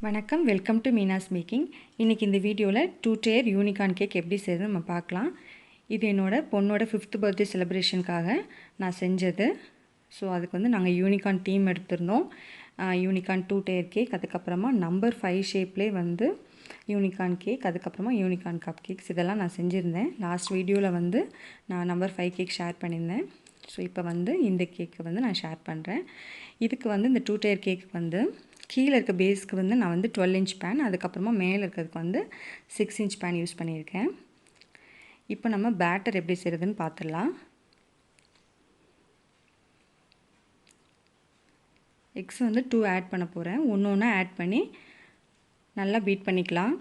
வணக்கம், welcome to Meena's making. இன்றைக்கி இந்த வீடியோவில் 2 டயர் யூனிகார்ன் கேக் எப்படி செய்யறது நம்ம பார்க்கலாம். இது என்னோட பொண்ணோட 5th பர்த்டே செலிப்ரேஷனுக்காக நான் செஞ்சது. ஸோ அதுக்கு வந்து நாங்கள் யூனிகார்ன் தீம் எடுத்திருந்தோம். யூனிகார்ன் 2 டயர் கேக், அதுக்கப்புறமா நம்பர் 5 ஷேப்லேயே வந்து யூனிகார்ன் கேக், அதுக்கப்புறமா யூனிகார்ன் கப் கேக்ஸ் இதெல்லாம் நான் செஞ்சுருந்தேன். லாஸ்ட் வீடியோவில் வந்து நான் நம்பர் 5 கேக் ஷேர் பண்ணியிருந்தேன். ஸோ இப்போ வந்து இந்த கேக்கை வந்து நான் ஷேர் பண்ணுறேன். இதுக்கு வந்து இந்த 2 டயர் கேக்கு வந்து கீழே இருக்க பேஸ்க்கு வந்து நான் வந்து 12 இன்ச் பேன், அதுக்கப்புறமா மேலே இருக்கிறதுக்கு வந்து 6 இன்ச் பேன் யூஸ் பண்ணியிருக்கேன். இப்போ நம்ம பேட்டர் எப்படி செய்கிறதுன்னு பார்த்துடலாம். எக்ஸ் வந்து 2 ஆட் பண்ண போகிறேன். ஒன்று ஒன்றா ஆட் பண்ணி நல்லா பீட் பண்ணிக்கலாம்.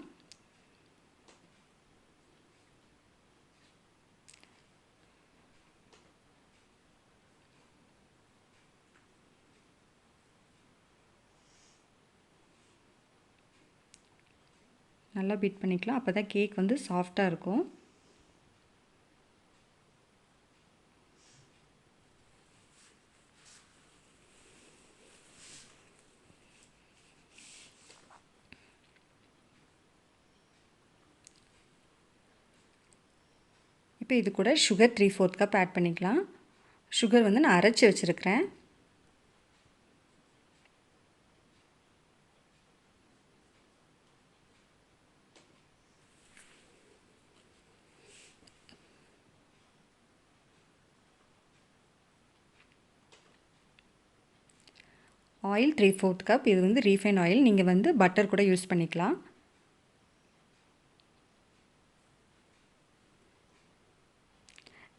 நல்லா பீட் பண்ணிக்கலாம். அப்போ தான் கேக் வந்து சாஃப்டாக இருக்கும். இப்போ இது கூட சுகர் 3/4 கப் ஆட் பண்ணிக்கலாம். சுகர் வந்து நான் அரைச்சி வச்சுருக்கிறேன். Oil 3/4 cup. இது வந்து ரீஃபைன் ஆயில். நீங்கள் வந்து பட்டர் கூட யூஸ் பண்ணிக்கலாம்.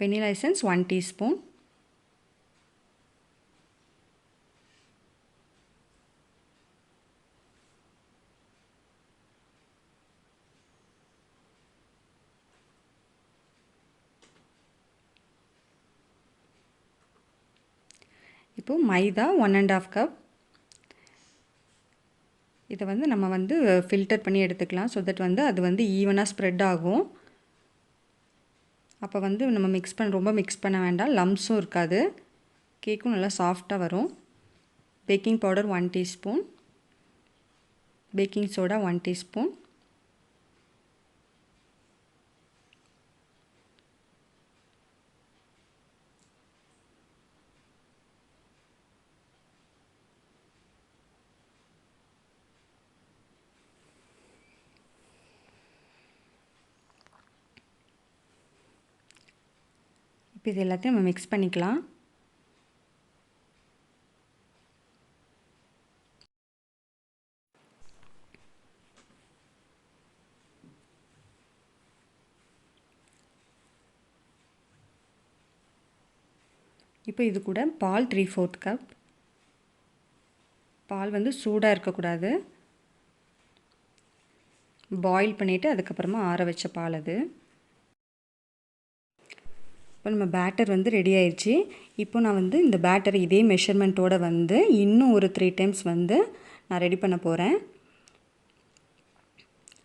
Vanilla essence 1 teaspoon. இப்போது மைதா 1½ கப். இதை வந்து நம்ம வந்து ஃபில்டர் பண்ணி எடுத்துக்கலாம். ஸோ தட் வந்து அது வந்து ஈவனாக ஸ்ப்ரெட் ஆகும். அப்போ வந்து நம்ம ரொம்ப மிக்ஸ் பண்ண வேண்டாம். லம்ஸும் இருக்காது. கேக்கும் நல்லா சாஃப்டாக வரும். Baking powder 1 teaspoon. Baking soda 1 teaspoon. இப்போ இது எல்லாத்தையும் நம்ம மிக்ஸ் பண்ணிக்கலாம். இப்போ இது கூட பால் 3/4 கப். பால் வந்து சூடாக இருக்கக்கூடாது. பாயில் பண்ணிவிட்டு அதுக்கப்புறமா ஆற வச்ச பால் அது. இப்போ நம்ம பேட்டர் வந்து ரெடி ஆயிடுச்சு. இப்போ நான் வந்து இந்த பேட்டர் இதே மெஷர்மெண்ட்டோடு வந்து இன்னும் ஒரு 3 டைம்ஸ் வந்து நான் ரெடி பண்ண போகிறேன்.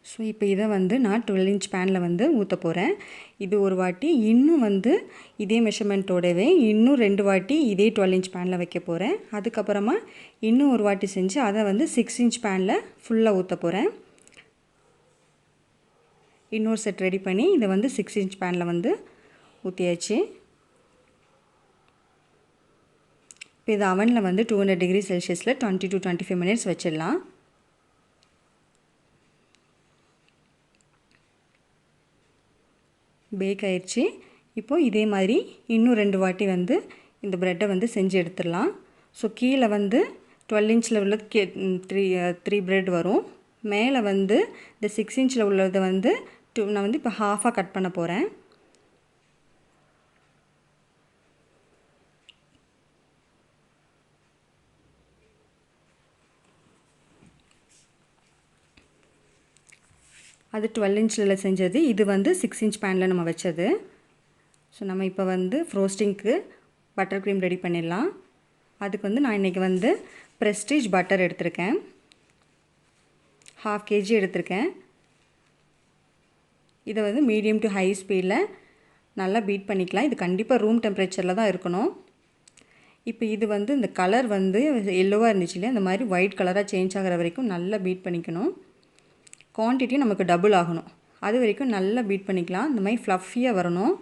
ஸோ இப்போ இதை வந்து நான் 12 இன்ச் பேனில் வந்து ஊற்ற போகிறேன். இது ஒரு வாட்டி, இன்னும் வந்து இதே மெஷர்மெண்ட்டோடவே இன்னும் 2 வாட்டி இதே 12 இன்ச் பேனில் வைக்க போகிறேன். அதுக்கப்புறமா இன்னும் ஒரு வாட்டி செஞ்சு அதை வந்து 6 இன்ச் பேனில் ஃபுல்லாக ஊற்ற போகிறேன். இன்னொரு செட் ரெடி பண்ணி இதை வந்து 6 இன்ச் பேனில் வந்து ஊற்றியாச்சு. இப்போ இது அவனில் வந்து 200 டிகிரி செல்சியஸில் 20 to 25 மினிட்ஸ் வச்சிடலாம். பேக் ஆயிடுச்சு. இப்போது இதே மாதிரி இன்னும் 2 வாட்டி வந்து இந்த ப்ரெட்டை வந்து செஞ்சு எடுத்துடலாம். ஸோ கீழே வந்து 12 இன்ச்சில் உள்ள 3 ப்ரெட் வரும். மேலே வந்து இந்த 6 இன்ச்சில் உள்ளதை வந்து நான் வந்து இப்போ ஹாஃபாக கட் பண்ண போகிறேன். அது 12 இன்ச்சில் செஞ்சது. இது வந்து 6 இன்ச் பேனில் நம்ம வச்சது. ஸோ நம்ம இப்போ வந்து ஃப்ரோஸ்டிங்க்கு பட்டர் க்ரீம் ரெடி பண்ணிடலாம். அதுக்கு வந்து நான் இன்றைக்கி வந்து ப்ரெஸ்டீஜ் பட்டர் எடுத்திருக்கேன். 1/2 kg எடுத்திருக்கேன். இதை வந்து மீடியம் டு ஹை ஸ்பீடில் நல்லா பீட் பண்ணிக்கலாம். இது கண்டிப்பாக ரூம் டெம்பரேச்சரில் தான் இருக்கணும். இப்போ இது வந்து இந்த கலர் வந்து எல்லோவாக இருந்துச்சு இல்லையா, அந்த மாதிரி ஒயிட் கலராக சேஞ்ச் ஆகிற வரைக்கும் நல்லா பீட் பண்ணிக்கணும். குவான்டிட்டி நமக்கு டபுள் ஆகணும், அது வரைக்கும் நல்லா பீட் பண்ணிக்கலாம். இந்த மாதிரி ஃப்ளஃபியாக வரணும்.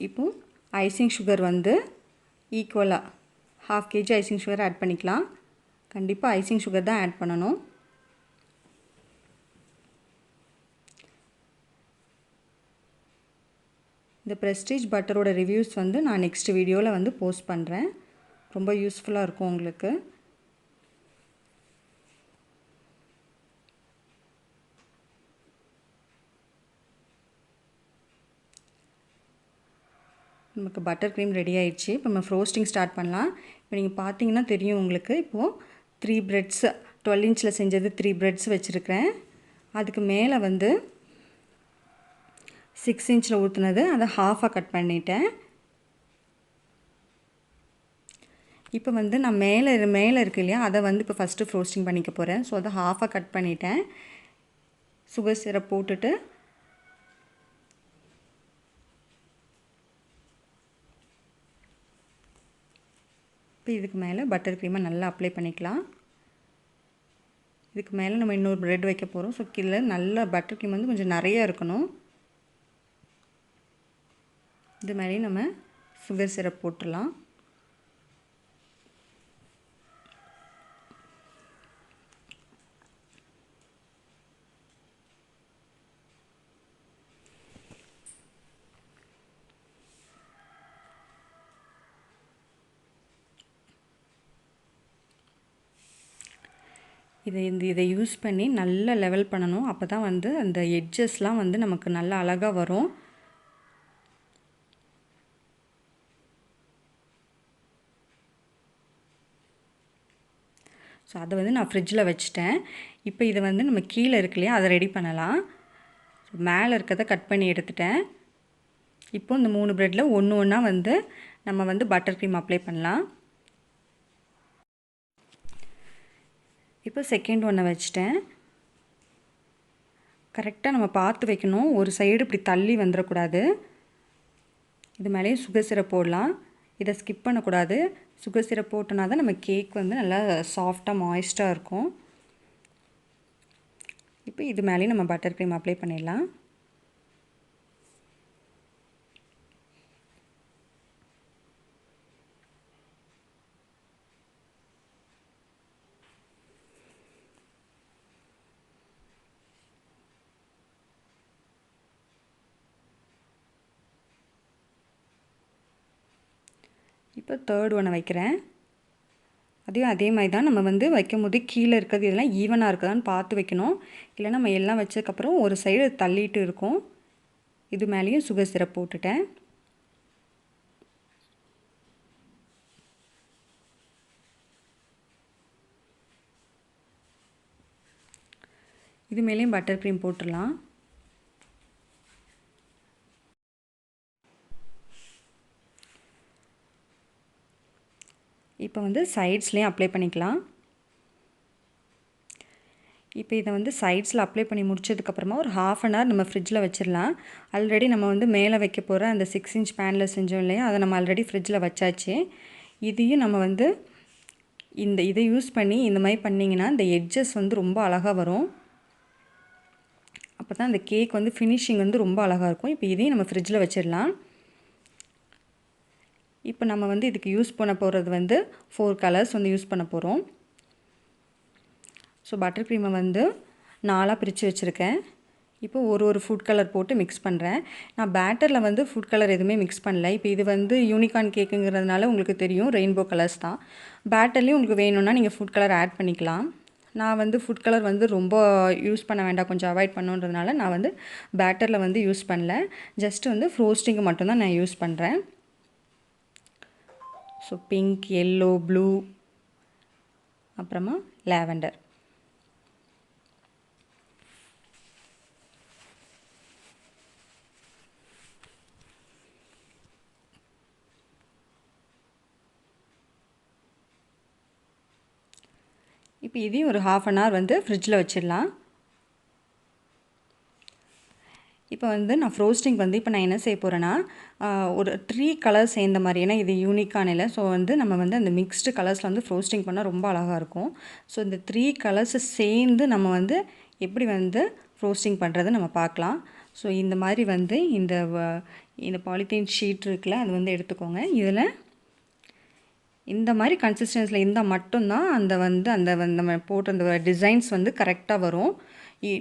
இப்போது ஐசிங் சுகர் வந்து ஈக்குவலாக 1/2 kg ஐசிங் சுகர் ஆட் பண்ணிக்கலாம். கண்டிப்பாக ஐசிங் சுகர் தான் ஆட் பண்ணணும். இந்த ப்ரெஸ்டீஜ் பட்டரோட ரிவ்யூஸ் வந்து நான் நெக்ஸ்ட் வீடியோவில் வந்து போஸ்ட் பண்ணுறேன். ரொம்ப யூஸ்ஃபுல்லாக இருக்கும் உங்களுக்கு. நமக்கு பட்டர் க்ரீம் ரெடி ஆயிடுச்சு. இப்போ நம்ம ஃப்ரோஸ்டிங் ஸ்டார்ட் பண்ணலாம். இப்போ நீங்கள் பார்த்தீங்கன்னா தெரியும் உங்களுக்கு. இப்போது 3 ப்ரெட்ஸ் 12 inch செஞ்சது 3 ப்ரெட்ஸ் வச்சுருக்கிறேன். அதுக்கு மேலே வந்து 6 inch ஊற்றுனது அதை ஹாஃபாக கட் பண்ணிட்டேன். இப்போ வந்து நான் மேலே இருக்கு இல்லையா, அதை வந்து இப்போ ஃபஸ்ட்டு ஃப்ரோஸ்டிங் பண்ணிக்க போகிறேன். ஸோ அதை ஹாஃபாக கட் பண்ணிட்டேன். சுகர் சிரப் போட்டுட்டு இப்போ இதுக்கு மேலே பட்டர் க்ரீமை நல்லா அப்ளை பண்ணிக்கலாம். இதுக்கு மேலே நம்ம இன்னொரு ப்ரெட் வைக்க போகிறோம். ஸோ கீழே நல்லா பட்டர் க்ரீம் வந்து கொஞ்சம் நிறையா இருக்கணும். இது மேலேயும் நம்ம சுகர் சிரப் போட்டுடலாம். இதை யூஸ் பண்ணி நல்லா லெவல் பண்ணணும். அப்போ தான் வந்து அந்த எட்ஜஸ்லாம் வந்து நமக்கு நல்லா அழகாக வரும். ஸோ அதை வந்து நான் ஃப்ரிட்ஜில் வச்சுட்டேன். இப்போ இதை வந்து நம்ம கீழே இருக்கு இல்லையா, அதை ரெடி பண்ணலாம். மேலே இருக்கிறத கட் பண்ணி எடுத்துட்டேன். இப்போ இந்த 3 ப்ரெட்டில் ஒன்று ஒன்றா வந்து நம்ம வந்து பட்டர் க்ரீம் அப்ளை பண்ணலாம். இப்போ செகண்ட் ஒன்றை வச்சுட்டேன். கரெக்டாக நம்ம பார்த்து வைக்கணும், ஒரு சைடு இப்படி தள்ளி வந்துடக்கூடாது. இது மேலேயே சுகர் சிரப் போடலாம். இதை ஸ்கிப் பண்ணக்கூடாது. சுகர் சிரப் போட்டோன்னா தான் நம்ம கேக் வந்து நல்லா சாஃப்டாக மாய்ஸ்டாக இருக்கும். இப்போ இது மேலேயும் நம்ம பட்டர் க்ரீம் அப்ளை பண்ணிடலாம். இப்போ தேர்ட் ஒன்று வைக்கிறேன். அதையும் அதே மாதிரி தான் நம்ம வந்து வைக்கும் போது கீழே இருக்கிறது இதெல்லாம் ஈவனாக இருக்குதான்னு பார்த்து வைக்கணும். இல்லைன்னா நம்ம எல்லாம் வச்சதுக்கப்புறம் ஒரு சைடு தள்ளிட்டு இருக்கும். இது மேலேயும் சுகர் சிரப் போட்டுட்டேன். இது மேலேயும் பட்டர் க்ரீம் போட்டுடலாம். இப்போ வந்து சைட்ஸ்லேயும் அப்ளை பண்ணிக்கலாம். இப்போ இதை வந்து சைட்ஸில் அப்ளை பண்ணி முடிச்சதுக்கப்புறமா ஒரு 1/2 an hour நம்ம ஃப்ரிட்ஜில் வச்சிடலாம். ஆல்ரெடி நம்ம வந்து மேலே வைக்க போகிற அந்த 6 inch பேனில் செஞ்சோம் இல்லையா, அதை நம்ம ஆல்ரெடி ஃப்ரிட்ஜில் வச்சாச்சு. இதையும் நம்ம வந்து இதை யூஸ் பண்ணி இந்த மாதிரி பண்ணிங்கன்னா இந்த எட்ஜஸ் வந்து ரொம்ப அழகாக வரும். அப்போ தான் அந்த கேக் வந்து ஃபினிஷிங் வந்து ரொம்ப அழகாக இருக்கும். இப்போ இதையும் நம்ம ஃப்ரிட்ஜில் வச்சிடலாம். இப்போ நம்ம வந்து இதுக்கு யூஸ் பண்ண போகிறது வந்து 4 கலர்ஸ் வந்து யூஸ் பண்ண போகிறோம். ஸோ பட்டர் க்ரீமை வந்து 4ஆக பிரித்து வச்சுருக்கேன். இப்போ ஒரு ஃபுட் கலர் போட்டு மிக்ஸ் பண்ணுறேன். நான் பேட்டரில் வந்து ஃபுட் கலர் எதுவுமே மிக்ஸ் பண்ணல. இப்போ இது வந்து யூனிகார்ன் கேக்குங்கிறதுனால உங்களுக்கு தெரியும் ரெயின்போ கலர்ஸ் தான். பேட்டர்லேயும் உங்களுக்கு வேணும்னா நீங்கள் ஃபுட் கலர் ஆட் பண்ணிக்கலாம். நான் வந்து ஃபுட் கலர் வந்து ரொம்ப யூஸ் பண்ண வேண்டாம், கொஞ்சம் அவாய்ட் பண்ணுன்றதுனால நான் வந்து பேட்டரில் வந்து யூஸ் பண்ணல. ஜஸ்ட்டு வந்து ஃப்ரோஸ்டிங்கு மட்டும்தான் நான் யூஸ் பண்ணுறேன். ஸோ பிங்க், எல்லோ, ப்ளூ, அப்புறமா லாவெண்டர். இப்போ இதையும் ஒரு 1/2 an hour வந்து ஃப்ரிட்ஜில் வச்சிடலாம். இப்போ வந்து நான் ஃப்ரோஸ்டிங் வந்து இப்போ நான் என்ன செய்ய போகிறேன்னா ஒரு 3 கலர்ஸ் சேர்ந்த மாதிரி, ஏன்னா இது யூனிக்கான இல்லை. ஸோ வந்து நம்ம வந்து அந்த மிக்ஸ்டு கலர்ஸில் வந்து ஃப்ரோஸ்டிங் பண்ணால் ரொம்ப அழகாக இருக்கும். ஸோ இந்த 3 கலர்ஸை சேர்ந்து நம்ம வந்து எப்படி வந்து ஃப்ரோஸ்டிங் பண்ணுறது நம்ம பார்க்கலாம். ஸோ இந்த மாதிரி வந்து இந்த பாலித்தீன் ஷீட் இருக்குல்ல, அது வந்து எடுத்துக்கோங்க. இதில் இந்த மாதிரி கன்சிஸ்டன்சியில் இருந்தால் மட்டும்தான் அந்த நம்ம போட்ட அந்த டிசைன்ஸ் வந்து கரெக்டாக வரும்.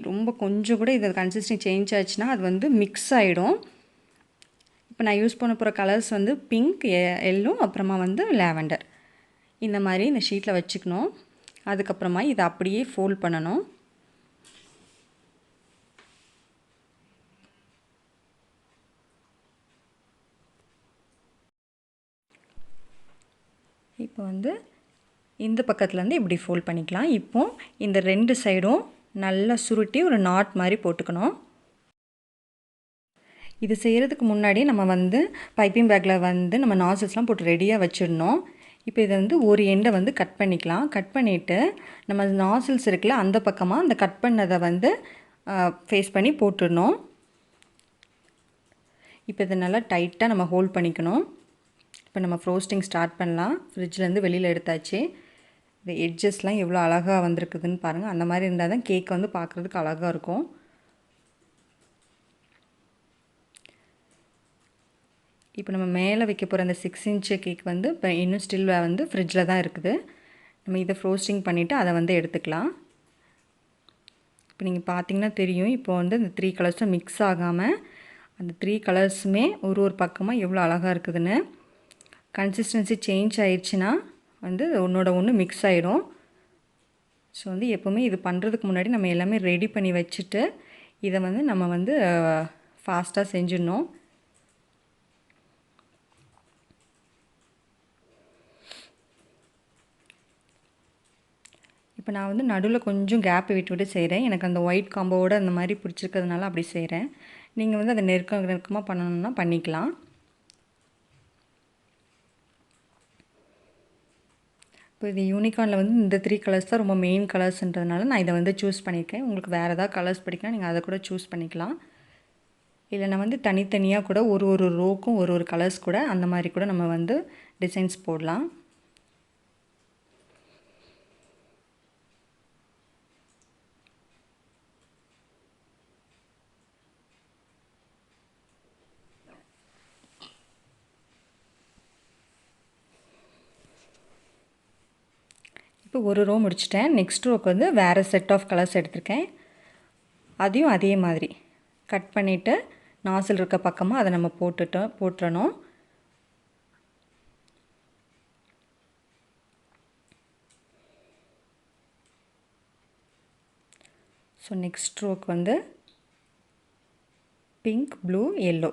ரொம்ப கொஞ்சம் கூட இது கன்சிஸ்டன்சி சேஞ்ச் ஆச்சுன்னா அது வந்து மிக்ஸ் ஆகிடும். இப்போ நான் யூஸ் பண்ண போகிற கலர்ஸ் வந்து பிங்க், எல்லோ, அப்புறமா வந்து லாவெண்டர். இந்த மாதிரி இந்த ஷீட்டில் வச்சுக்கணும். அதுக்கப்புறமா இதை அப்படியே ஃபோல்ட் பண்ணணும். இப்போ வந்து இந்த பக்கத்துலேருந்து இப்படி ஃபோல்ட் பண்ணிக்கலாம். இப்போது இந்த 2 சைடும் நல்லா சுருட்டி ஒரு நாட் மாதிரி போட்டுக்கணும். இது செய்கிறதுக்கு முன்னாடி நம்ம வந்து பைப்பிங் பேக்கில் வந்து நம்ம நாசில்ஸ்லாம் போட்டு ரெடியாக வச்சிடணும். இப்போ இதை வந்து ஒரு எண்டை வந்து கட் பண்ணிக்கலாம். கட் பண்ணிவிட்டு நம்ம நாசில்ஸ் இருக்குல்ல, அந்த பக்கமாக அந்த கட் பண்ணதை வந்து ஃபேஸ் பண்ணி போட்டுடணும். இப்போ இதை நல்லா டைட்டாக நம்ம ஹோல்ட் பண்ணிக்கணும். இப்போ நம்ம ஃப்ரோஸ்டிங் ஸ்டார்ட் பண்ணலாம். ஃப்ரிட்ஜ்லேருந்து வெளியில் எடுத்தாச்சு. இந்த எட்ஜஸ்லாம் எவ்வளோ அழகாக வந்திருக்குதுன்னு பாருங்கள். அந்த மாதிரி இருந்தால் தான் கேக் வந்து பார்க்குறதுக்கு அழகாக இருக்கும். இப்போ நம்ம மேலே வைக்க போகிற அந்த 6 இன்ச் கேக் வந்து இப்போ இன்னும் ஸ்டில் வந்து ஃப்ரிட்ஜில் தான் இருக்குது. நம்ம இதை ஃப்ரோஸ்டிங் பண்ணிவிட்டு அதை வந்து எடுத்துக்கலாம். இப்போ நீங்கள் பார்த்தீங்கன்னா தெரியும், இப்போ வந்து இந்த 3 கலர்ஸும் மிக்ஸ் ஆகாமல் அந்த 3 கலர்ஸுமே ஒரு பக்கமாக எவ்வளோ அழகாக இருக்குதுன்னு. கன்சிஸ்டன்சி சேஞ்ச் ஆயிடுச்சுன்னா வந்து ஒன்று மிக்ஸ் ஆகிடும். ஸோ வந்து எப்போவுமே இது பண்ணுறதுக்கு முன்னாடி நம்ம எல்லாமே ரெடி பண்ணி வச்சுட்டு இதை வந்து நம்ம வந்து ஃபாஸ்ட்டாக செஞ்சிடணும். இப்போ நான் வந்து நடுவில் கொஞ்சம் கேப் விட்டு செய்கிறேன். எனக்கு அந்த ஒயிட் காம்போவோட அந்த மாதிரி பிடிச்சிருக்கிறதுனால அப்படி செய்கிறேன். நீங்கள் வந்து அதை நெருக்கமாக பண்ணணுன்னா பண்ணிக்கலாம். இப்போ இது யூனிகார்னில் வந்து இந்த 3 கலர்ஸ் தான் ரொம்ப மெயின் கலர்ஸ்ன்றதுனால நான் இதை வந்து சூஸ் பண்ணியிருக்கேன். உங்களுக்கு வேறு ஏதாவது கலர்ஸ் பிடிக்கலாம், நீங்கள் அதை கூட சூஸ் பண்ணிக்கலாம். இல்லைனா வந்து தனித்தனியாக கூட ஒரு ரோக்கும் ஒரு கலர்ஸ் கூட அந்த மாதிரி கூட நம்ம வந்து டிசைன்ஸ் போடலாம். இப்போ ஒரு ரோ முடிச்சிட்டேன். நெக்ஸ்ட் ரோக்கு வந்து வேறு செட் ஆஃப் கலர்ஸ் எடுத்திருக்கேன். அதையும் அதே மாதிரி கட் பண்ணிவிட்டு நாசில் இருக்க பக்கமாக அதை நம்ம போட்டுறணும். ஸோ நெக்ஸ்ட் ரோக்கு வந்து பிங்க், ப்ளூ, எல்லோ.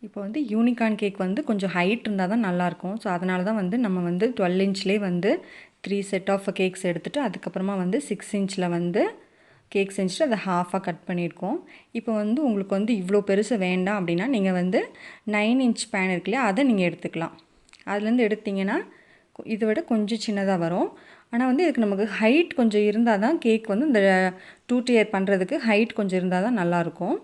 இப்போ வந்து யூனிகார்ன் கேக் வந்து கொஞ்சம் ஹைட் இருந்தால் தான் நல்லாயிருக்கும். ஸோ அதனால தான் வந்து நம்ம வந்து 12 இன்ச்லேயே வந்து 3 செட் ஆஃப் கேக்ஸ் எடுத்துகிட்டு அதுக்கப்புறமா வந்து 6 இன்ச்சில் வந்து கேக் செஞ்சுட்டு அதை ஹாஃபாக கட் பண்ணியிருக்கோம். இப்போ வந்து உங்களுக்கு வந்து இவ்வளோ பெருசு வேண்டாம் அப்படின்னா நீங்கள் வந்து 9 இன்ச் பேன் இருக்கு இல்லையா, அதை நீங்கள் எடுத்துக்கலாம். அதுலேருந்து எடுத்திங்கன்னா இதை விட கொஞ்சம் சின்னதாக வரும். ஆனால் வந்து இதுக்கு நமக்கு ஹைட் கொஞ்சம் இருந்தால் தான் கேக் வந்து இந்த 2 tier பண்ணுறதுக்கு ஹைட் கொஞ்சம் இருந்தால் தான் நல்லாயிருக்கும்.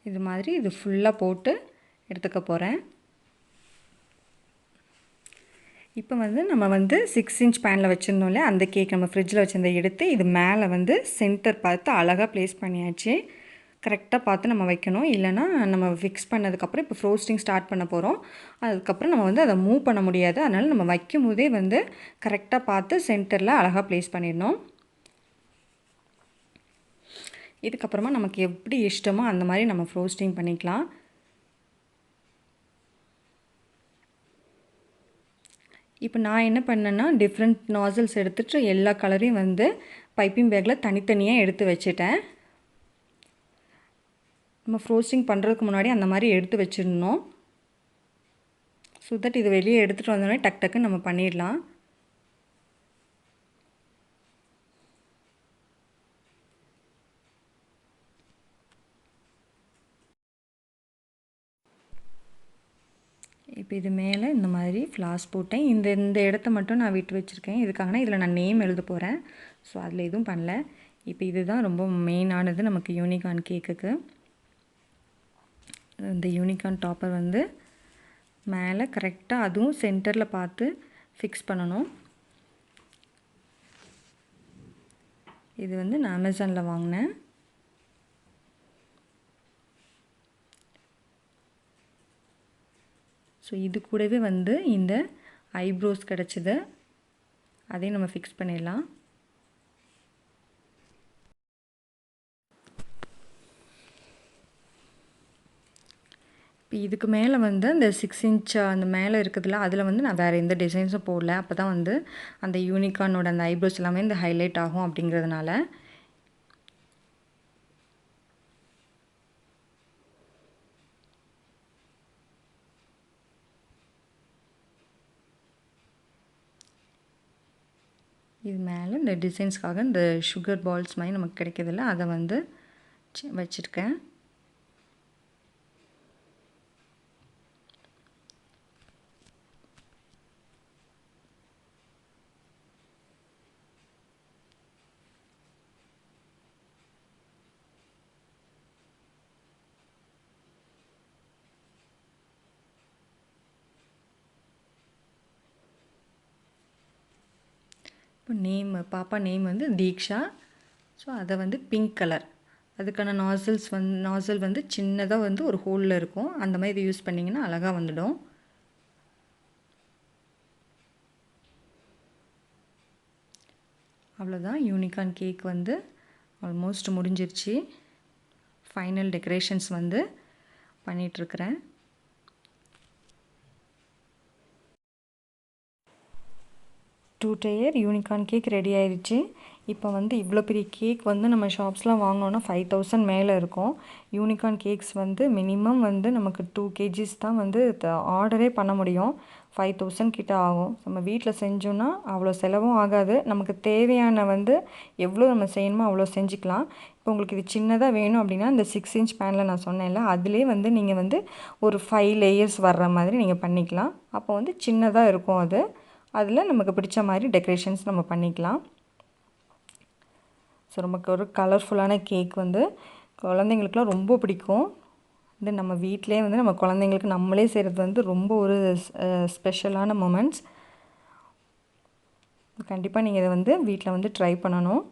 இது மாதிரி இது ஃபுல்லாக போட்டு எடுத்துக்க போகிறேன். இப்போ வந்து நம்ம வந்து 6 இன்ச் பேனில் வச்சுருந்தோம் இல்லையா, அந்த கேக் நம்ம ஃப்ரிட்ஜில் வச்சுருந்த எடுத்து இது மேலே வந்து சென்டர் பார்த்து அழகாக ப்ளேஸ் பண்ணியாச்சு. கரெக்டாக பார்த்து நம்ம வைக்கணும். இல்லைனா நம்ம ஃபிக்ஸ் பண்ணதுக்கப்புறம் இப்போ ஃப்ரோஸ்டிங் ஸ்டார்ட் பண்ண போகிறோம். அதுக்கப்புறம் நம்ம வந்து அதை மூவ் பண்ண முடியாது. அதனால் நம்ம வைக்கும் போதே வந்து கரெக்டாக பார்த்து சென்டரில் அழகாக ப்ளேஸ் பண்ணிடணும். இதுக்கப்புறமா நமக்கு எப்படி இஷ்டமோ அந்த மாதிரி நம்ம ஃப்ரோஸ்டிங் பண்ணிக்கலாம். இப்போ நான் என்ன பண்ணேன்னா டிஃப்ரெண்ட் நாசல்ஸ் எடுத்துகிட்டு எல்லா கலரையும் வந்து பைப்பிங் பேக்கில் தனித்தனியாக எடுத்து வச்சுட்டேன். நம்ம ஃப்ரோஸ்டிங் பண்ணுறதுக்கு முன்னாடி அந்த மாதிரி எடுத்து வச்சிடணும். ஸோ தட் இது வெளியே எடுத்துகிட்டு வந்தோடனே டக் டக்குன்னு நம்ம பண்ணிடலாம். இப்போ இது மேலே இந்த மாதிரி ஃப்ளார்ஸ் போட்டேன். இந்த இடத்த மட்டும் நான் விட்டு வச்சுருக்கேன். இதுக்காகனா இதில் நான் நேம் எழுத போகிறேன். ஸோ அதில் எதுவும் பண்ணல. இப்போ இதுதான் ரொம்ப மெயினானது நமக்கு யூனிகார்ன் கேக்குக்கு. இந்த யூனிகார்ன் டாப்பர் வந்து மேலே கரெக்டாக அதுவும் சென்டரில் பார்த்து ஃபிக்ஸ் பண்ணணும். இது வந்து நான் அமேசானில் வாங்கினேன். ஸோ இது கூடவே வந்து இந்த ஐப்ரோஸ் கிடச்சிது, அதையும் நம்ம ஃபிக்ஸ் பண்ணிடலாம். இப்போ இதுக்கு மேலே வந்து அந்த 6 இன்ச் அந்த மேலே இருக்குதுல அதில் வந்து நான் வேறு எந்த டிசைன்ஸும் போடல. அப்போ தான் வந்து அந்த யூனிகார்னோட அந்த ஐப்ரோஸ் எல்லாமே இந்த ஹைலைட் ஆகும் அப்படிங்கிறதுனால. இது மேலே இந்த டிசைன்ஸ்க்காக இந்த சுகர் பால்ஸ் மாதிரி நமக்கு கிடைக்கிறதில்ல, அதை வந்து வச்சுருக்கேன். இப்போ பாப்பா நேம் வந்து தீக்ஷா. ஸோ அதை வந்து பிங்க் கலர், அதுக்கான நாசல் வந்து சின்னதாக வந்து ஒரு ஹோலில் இருக்கும். அந்த மாதிரி இது யூஸ் பண்ணிங்கன்னா அழகாக வந்துடும். அவ்வளோதான், யூனிகார்ன் கேக் வந்து ஆல்மோஸ்ட் முடிஞ்சிருச்சு. ஃபைனல் டெக்கரேஷன்ஸ் வந்து பண்ணிகிட்ருக்கிறேன். Two tier unicorn cake ready ஆயிடுச்சு. இப்போ வந்து இவ்வளோ பெரிய கேக் வந்து நம்ம ஷாப்ஸ்லாம் வாங்கினோன்னா 5000 மேலே இருக்கும். யூனிகார்ன் கேக்ஸ் வந்து மினிமம் வந்து நமக்கு 2 kgs தான் வந்து ஆர்டரே பண்ண முடியும். 5000 கிட்ட ஆகும். நம்ம வீட்டில் செஞ்சோன்னா அவ்வளோ செலவும் ஆகாது. நமக்கு தேவையான வந்து எவ்வளோ நம்ம செய்யணுமோ அவ்வளோ செஞ்சுக்கலாம். இப்போ உங்களுக்கு இது சின்னதாக வேணும் அப்படின்னா இந்த 6 இன்ச் பேனில் நான் சொன்னேன்ல, அதிலே வந்து நீங்கள் வந்து ஒரு 5 லேயர்ஸ் வர்ற மாதிரி நீங்கள் பண்ணிக்கலாம். அப்போ வந்து சின்னதாக இருக்கும் அது. அதில் நமக்கு பிடிச்ச மாதிரி டெக்கரேஷன்ஸ் நம்ம பண்ணிக்கலாம். ஸோ நமக்கு ஒரு கலர்ஃபுல்லான கேக் வந்து குழந்தைங்களுக்குலாம் ரொம்ப பிடிக்கும். இது நம்ம வீட்டிலே வந்து நம்ம குழந்தைங்களுக்கு நம்மளே செய்கிறது வந்து ரொம்ப ஒரு ஸ்பெஷலான மொமெண்ட்ஸ். கண்டிப்பாக நீங்கள் இதை வந்து வீட்டில் வந்து ட்ரை பண்ணணும்.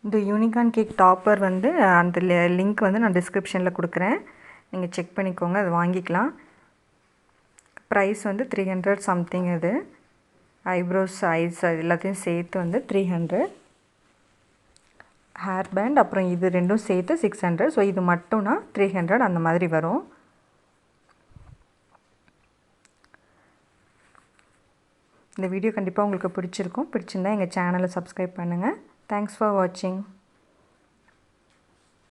இந்த யூனிகார்ன் கேக் டாப்பர் வந்து அந்த லிங்க் வந்து நான் டிஸ்கிரிப்ஷனில் கொடுக்குறேன். நீங்கள் செக் பண்ணிக்கோங்க, அது வாங்கிக்கலாம். ப்ரைஸ் வந்து 300 சம்திங். இது ஐப்ரோஸ் ஐஸ் எல்லாத்தையும் சேர்த்து வந்து 300. ஹேர் பேண்ட் அப்புறம் இது ரெண்டும் சேர்த்து 600. ஸோ இது மட்டும்னா 300 அந்த மாதிரி வரும். இந்த வீடியோ கண்டிப்பாக உங்களுக்கு பிடிச்சிருக்கும். பிடிச்சிருந்தா எங்கள் சேனலை சப்ஸ்கிரைப் பண்ணுங்கள். தேங்க்ஸ் ஃபார் வாட்சிங்.